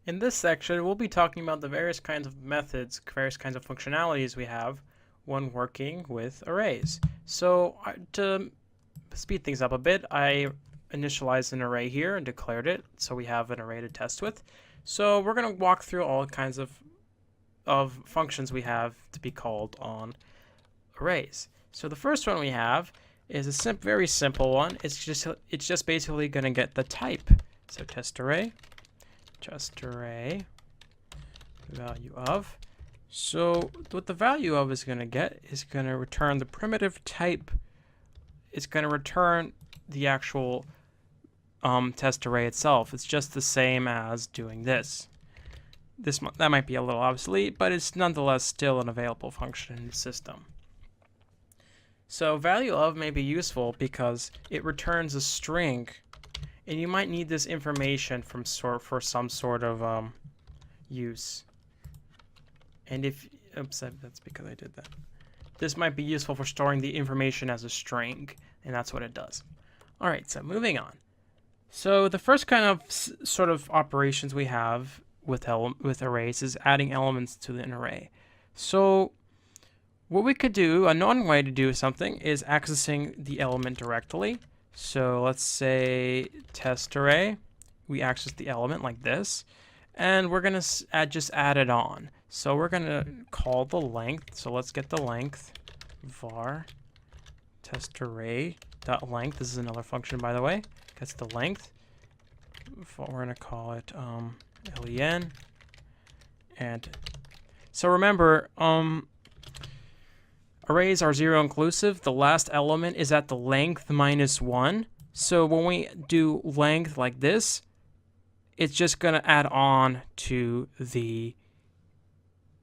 In this section, we'll be talking about the various kinds of methods, various kinds of functionalities we have when working with arrays. So to speed things up a bit, I initialized an array here and declared it, so we have an array to test with. So we're going to walk through all kinds of functions we have to be called on arrays. So the first one we have is a very simple one. It's just basically going to get the type. So test array value of. So what the value of is going to get is going to return the primitive type. It's going to return the actual test array itself. It's just the same as doing this. That might be a little obsolete, but it's nonetheless still an available function in the system. So value of may be useful because it returns a string, and you might need this information for some sort of use. And oops, that's because I did that. This might be useful for storing the information as a string, and that's what it does. All right, so moving on. So the first kind of sort of operations we have with arrays is adding elements to an array. So what we could do, a known way to do something, is accessing the element directly. So let's say test array. We access the element like this, and we're going to just add it on. So we're going to call the length. So let's get the length var test array dot length. This is another function, by the way. Gets the length. We're going to call it len. And so remember, arrays are zero inclusive. The last element is at the length -1. So when we do length like this, it's just going to add on to the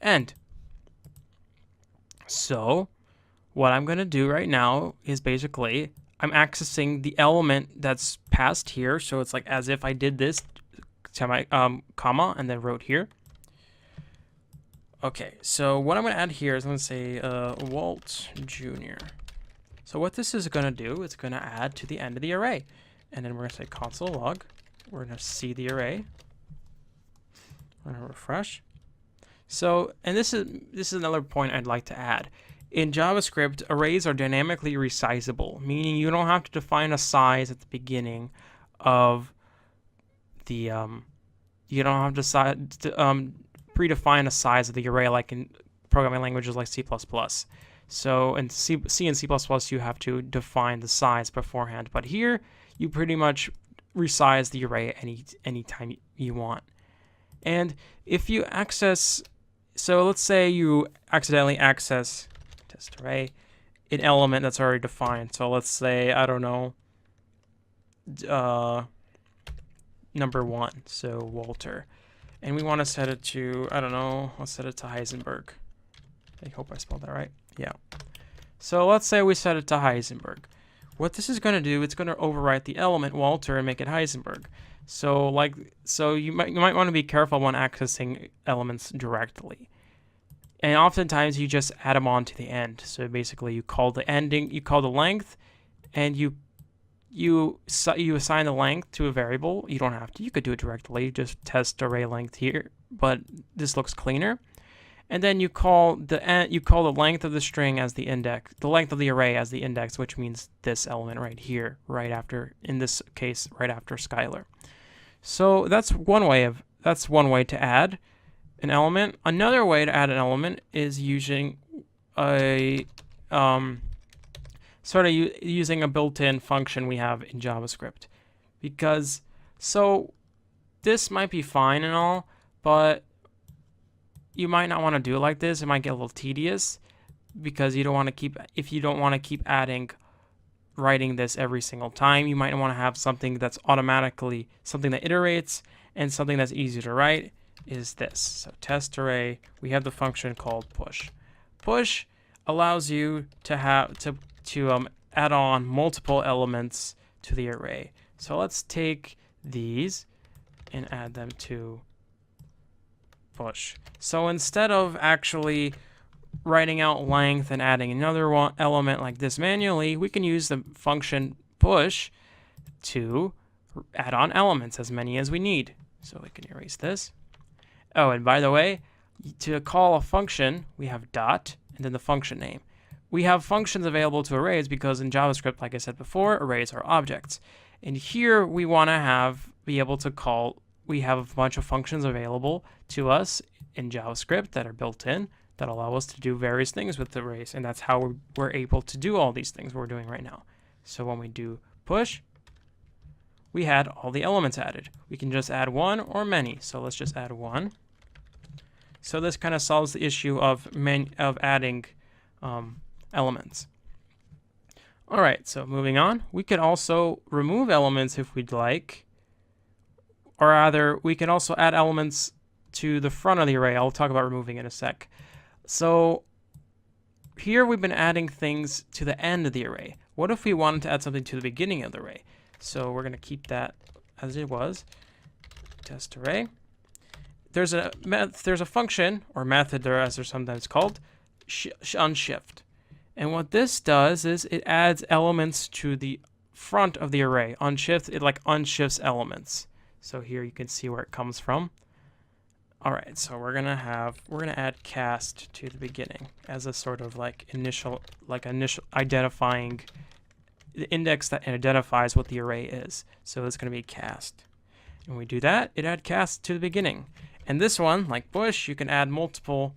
end. So what I'm going to do right now is basically I'm accessing the element that's passed here. So it's like as if I did this comma and then wrote here. Okay, so what I'm going to add here is I'm going to say Walt Jr. So what this is going to do, it's going to add to the end of the array. And then we're going to say console log. We're going to see the array. We're going to refresh. So, and this is another point I'd like to add. In JavaScript, arrays are dynamically resizable, meaning you don't have to define a size at the beginning of the you don't have to predefine a size of the array like in programming languages like C++. So in C and C++, you have to define the size beforehand, but here you pretty much resize the array anytime you want. And if you access, so let's say you accidentally access test array, an element that's already defined. So let's say, I don't know, number 1, so Walter. And we want to set it to, I don't know, let's set it to Heisenberg. I hope I spelled that right. Yeah. So let's say we set it to Heisenberg. What this is going to do, it's going to overwrite the element Walter and make it Heisenberg. So you might want to be careful when accessing elements directly. And oftentimes you just add them on to the end. So basically you call the ending, you call the length, and you assign the length to a variable. You don't have to. You could do it directly. Just test array length here, but this looks cleaner. And then you call the length of the string as the index, the length of the array as the index, which means this element right here, right after, in this case, right after Skylar. So that's one way to add an element. Another way to add an element is using a using a built-in function we have in JavaScript. Because, so this might be fine and all, but you might not want to do it like this. It might get a little tedious because you don't want to keep writing this every single time. You might want to have something that's automatically, something that iterates, and something that's easy to write is this. So test array, we have the function called push. Push allows you to add on multiple elements to the array. So let's take these and add them to push. So instead of actually writing out length and adding another element like this manually, we can use the function push to add on elements, as many as we need. So we can erase this. Oh, and by the way, to call a function, we have dot and then the function name. We have functions available to arrays because in JavaScript, like I said before, arrays are objects. And here we want to be able to call, we have a bunch of functions available to us in JavaScript that are built in that allow us to do various things with the arrays. And that's how we're able to do all these things we're doing right now. So when we do push, we had all the elements added. We can just add one or many. So let's just add one. So this kind of solves the issue of adding elements. All right, so moving on, we could also remove elements if we'd like, or rather, we can also add elements to the front of the array. I'll talk about removing in a sec. So here we've been adding things to the end of the array. What if we wanted to add something to the beginning of the array? So we're going to keep that as it was. Test array. There's a function or method there, as they're sometimes called, unshift. And what this does is it adds elements to the front of the array. Unshift, it like unshifts elements. So here you can see where it comes from. All right, so we're gonna add cast to the beginning as a sort of initial identifying the index that identifies what the array is. So it's gonna be cast. When we do that, it adds cast to the beginning. And this one, like Bush, you can add multiple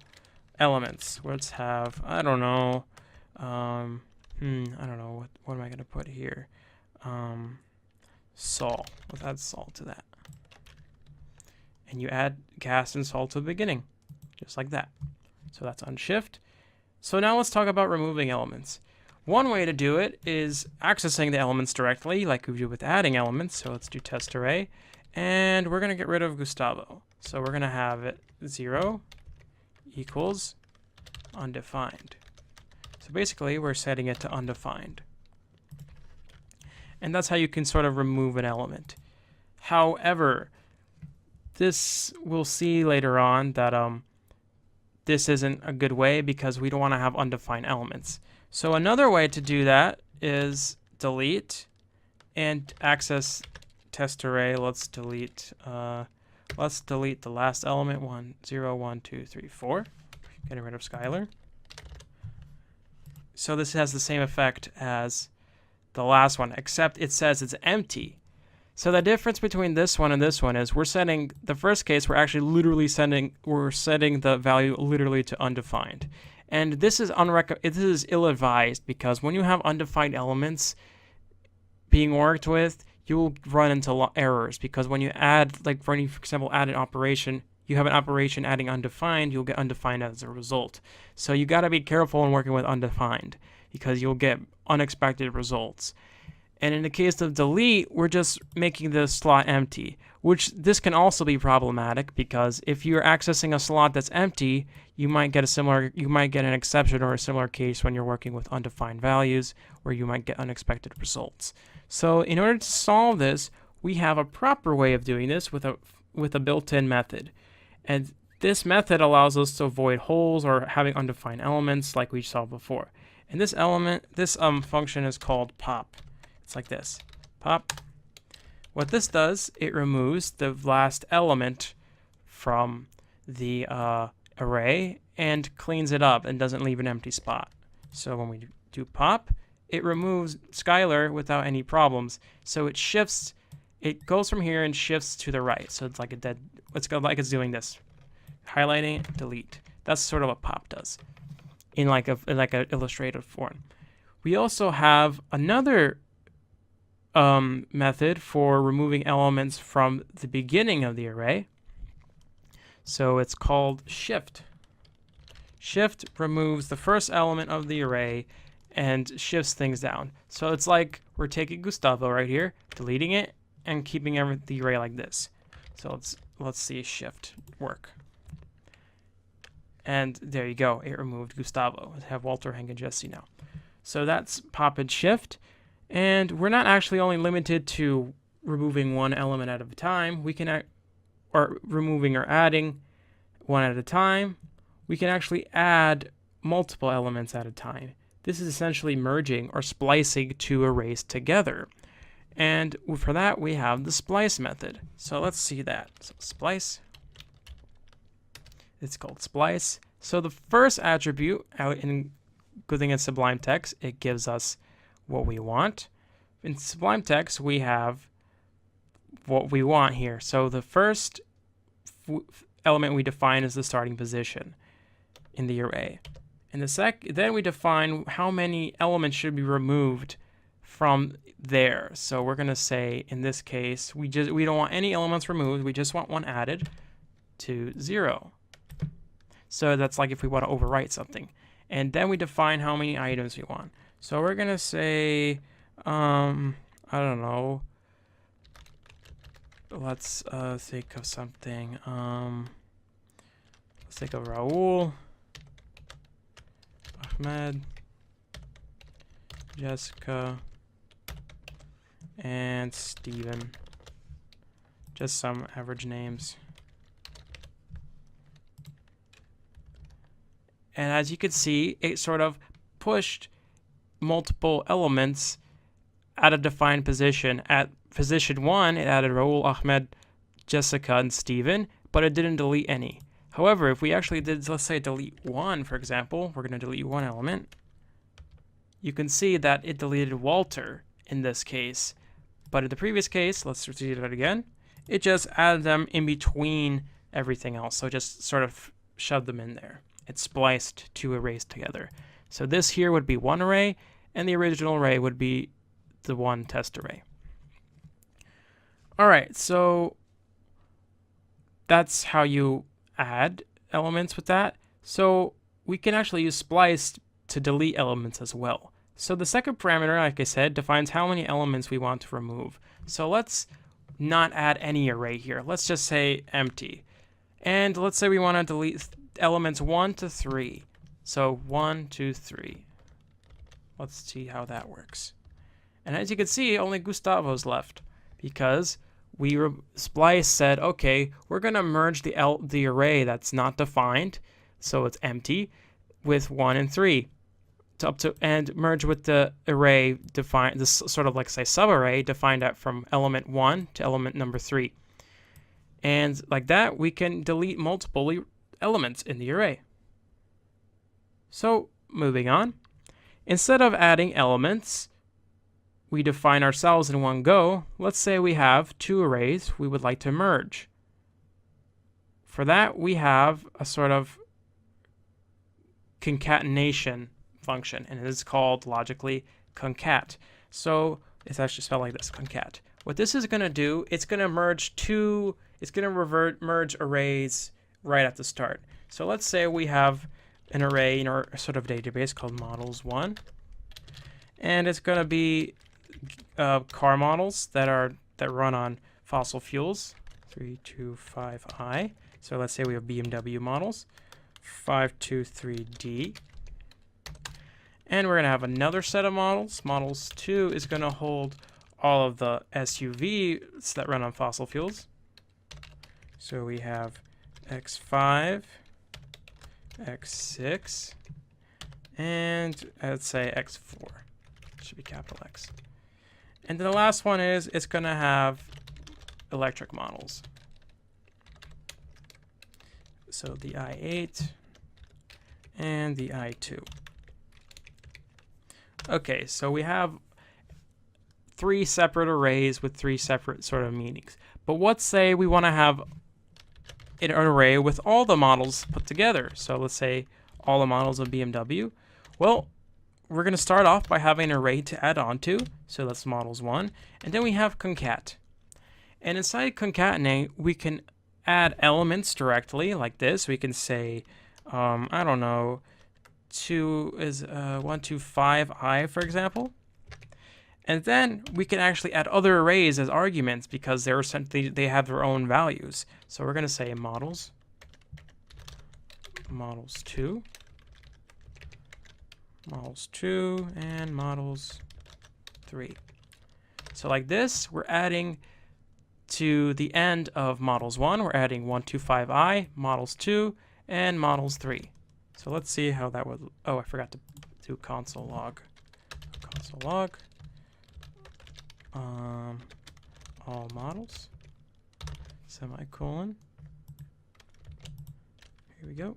elements. Let's have, I don't know, I don't know, what am I going to put here? Sol. Let's add Sol to that. And you add cast and Sol to the beginning, just like that. So that's unshift. So now let's talk about removing elements. One way to do it is accessing the elements directly, like we do with adding elements. So let's do test array. And we're going to get rid of Gustavo. So we're going to have it 0 equals undefined. So basically, we're setting it to undefined. And that's how you can sort of remove an element. However, this we'll see later on that this isn't a good way because we don't want to have undefined elements. So another way to do that is delete and access test array. Let's delete the last element 1 0 1 2 3 4. Getting rid of Skylar. So this has the same effect as the last one, except it says it's empty. So the difference between this one and this one is we're setting the first case, we're actually literally setting the value literally to undefined. And this is ill-advised because when you have undefined elements being worked with, you'll run into errors because when you add, for example, add an operation, you have an operation adding undefined, you'll get undefined as a result. So you got to be careful when working with undefined because you'll get unexpected results. And in the case of delete, we're just making the slot empty, which this can also be problematic because if you're accessing a slot that's empty, you might get an exception or a similar case when you're working with undefined values where you might get unexpected results. So in order to solve this, we have a proper way of doing this with a built-in method. And this method allows us to avoid holes or having undefined elements like we saw before. And this function is called pop. It's like this, pop. What this does, it removes the last element from the array and cleans it up and doesn't leave an empty spot. So when we do pop, it removes Skylar without any problems. So it shifts, it goes from here and shifts to the right. So it's like it's doing this, highlighting, delete. That's sort of what pop does in like a illustrative form. We also have another method for removing elements from the beginning of the array. So it's called shift. Shift removes the first element of the array and shifts things down. So it's like we're taking Gustavo right here, deleting it, and keeping the array like this. So let's see shift work. And there you go. It removed Gustavo. I have Walter, Hank, and Jesse now. So that's pop and shift. And we're not actually only limited to removing one element at a time. We can, or removing or adding one at a time. We can actually add multiple elements at a time. This is essentially merging or splicing two arrays together. And for that, we have the splice method. So let's see that. So splice. It's called Splice. So the first attribute out in within a Sublime Text, it gives us what we want. In Sublime Text, we have what we want here. So the first element we define is the starting position in the array. And then we define how many elements should be removed from there. So we're going to say, in this case, we don't want any elements removed. We just want one added to 0. So that's like if we want to overwrite something. And then we define how many items we want. So we're going to say, I don't know. Let's think of something. Let's think of Raul, Ahmed, Jessica, and Steven. Just some average names. And as you can see, it sort of pushed multiple elements at a defined position. At position 1, it added Raul, Ahmed, Jessica, and Steven, but it didn't delete any. However, if we actually did, let's say, delete 1, for example, we're going to delete one element. You can see that it deleted Walter in this case. But in the previous case, let's do that again, it just added them in between everything else. So just sort of shoved them in there. It spliced two arrays together. So this here would be one array, and the original array would be the one test array. All right, so that's how you add elements with that. So we can actually use Splice to delete elements as well. So the second parameter, like I said, defines how many elements we want to remove. So let's not add any array here. Let's just say empty. And let's say we want to delete elements 1 to 3. So 1, 2, 3. Let's see how that works. And as you can see, only Gustavo's left because Splice said, okay, we're going to merge the array that's not defined, so it's empty, with 1 and 3. And merge with the array defined, this sort of like say subarray defined at from element 1 to element number 3. And like that, we can delete multiple elements in the array. So moving on, instead of adding elements, we define ourselves in one go. Let's say we have two arrays we would like to merge. For that, we have a sort of concatenation function, and it is called logically concat. So it's actually spelled like this, concat. What this is going to do, it's going to merge merge arrays right at the start. So let's say we have an array in our sort of database called models1, and it's going to be car models that run on fossil fuels, 325i. So let's say we have BMW models, 523d. And we're going to have another set of models. Models 2 is going to hold all of the SUVs that run on fossil fuels. So we have X5, X6, and let's say X4. It should be capital X. And then the last one is it's going to have electric models. So the i8 and the i2. Okay, so we have three separate arrays with three separate sort of meanings. But let's say we want to have an array with all the models put together. So let's say all the models of BMW. Well, we're going to start off by having an array to add on to. So that's models1. And then we have concat. And inside concatenate, we can add elements directly like this. We can say, I don't know, 125i, for example. And then we can actually add other arrays as arguments because they have their own values. So we're going to say models2, and models3. So like this, we're adding to the end of models1, we're adding 125i, models2, and models3. So let's see how that would, oh, I forgot to do console log. Console log. All models, semicolon. Here we go.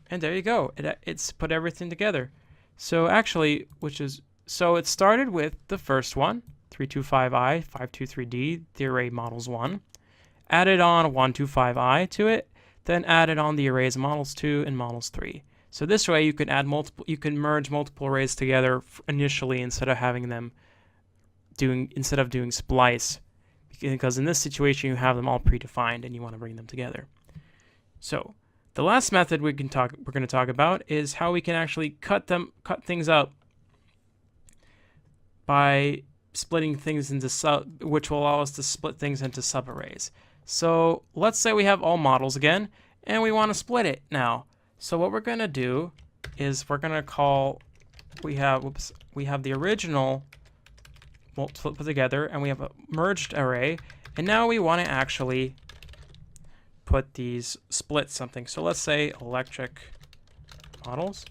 And there you go. It's put everything together. So actually, so it started with the first one, 325i, 523d, the array models 1. Added on 125i to it, then added on the arrays models 2 and models 3. So this way you can merge multiple arrays together initially instead of doing splice, because in this situation you have them all predefined and you want to bring them together. So the last method we're going to talk about is how we can actually cut things up by splitting things into which will allow us to split things into subarrays. So let's say we have all models again, and we want to split it now. So what we're going to do is we're going to call, we have the original put together, and we have a merged array, and now we want to actually put these split something. So let's say electric models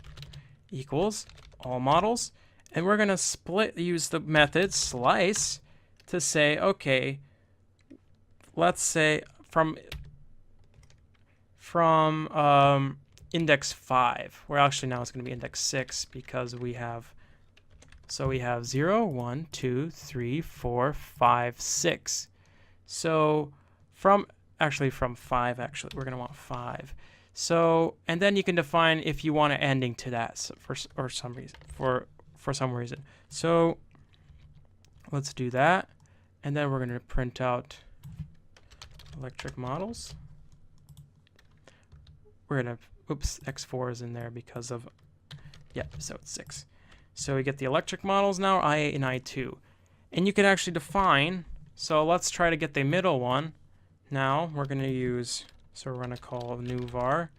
equals all models, and we're going to use the method slice to say, okay, let's say from index 5, where actually now it's going to be index 6 because we have 0, 1, 2, 3, 4, 5, 6. So from 5, actually we're going to want 5. So, and then you can define if you want an ending to that for some reason. So let's do that, and then we're going to print out electric models. We're going to, x4 is in there because of, so it's 6. So we get the electric models now, I8 and I2. And you can actually define, so let's try to get the middle one. Now we're going to use, so we're going to call new var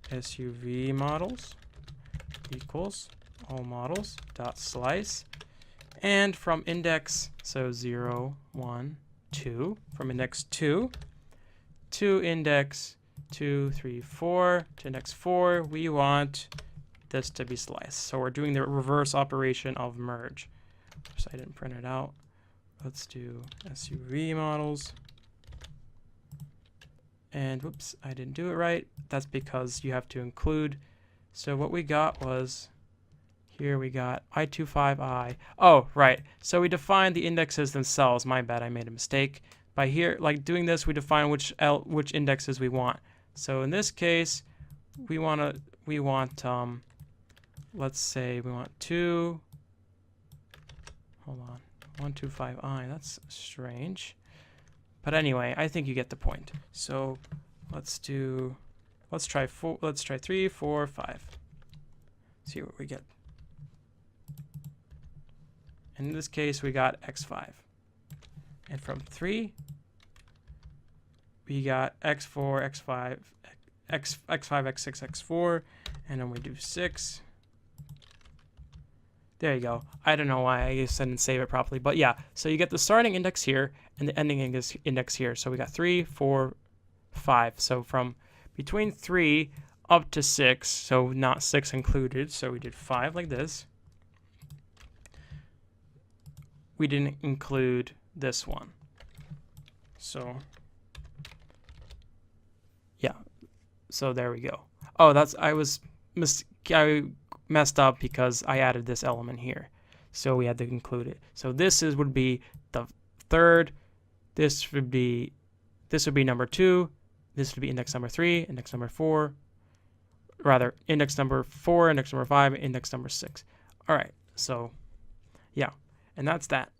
SUV models equals all models dot slice. And from index, so 0, 1, 2, from index 2 to index 2, 3, 4 to index 4, we want this to be sliced. So we're doing the reverse operation of merge. So I didn't print it out. Let's do SUV models. And whoops, I didn't do it right. That's because you have to include. So what we got was, here we got I25i. Oh, right. So we defined the indexes themselves. My bad, I made a mistake. By here, like doing this, we define which indexes we want. So in this case, we want let's say we want 2. Hold on, 125i. That's strange. But anyway, I think you get the point. So let's try 3, 4, 5. See what we get. In this case, we got x5. And from 3, we got x4, x5, x5, x6, x4, and then we do 6. There you go. I don't know why I just didn't save it properly, but yeah. So you get the starting index here and the ending index here. So we got 3, 4, 5. So from between 3 up to 6, so not 6 included. So we did 5 like this. We didn't include this one. So yeah. So there we go. Oh, I messed up because I added this element here. So we had to include it. So this would be the third. This would be number 2. This would be index number 3, index number 4. Rather, index number 4, index number 5, index number 6. All right. So yeah. And that's that.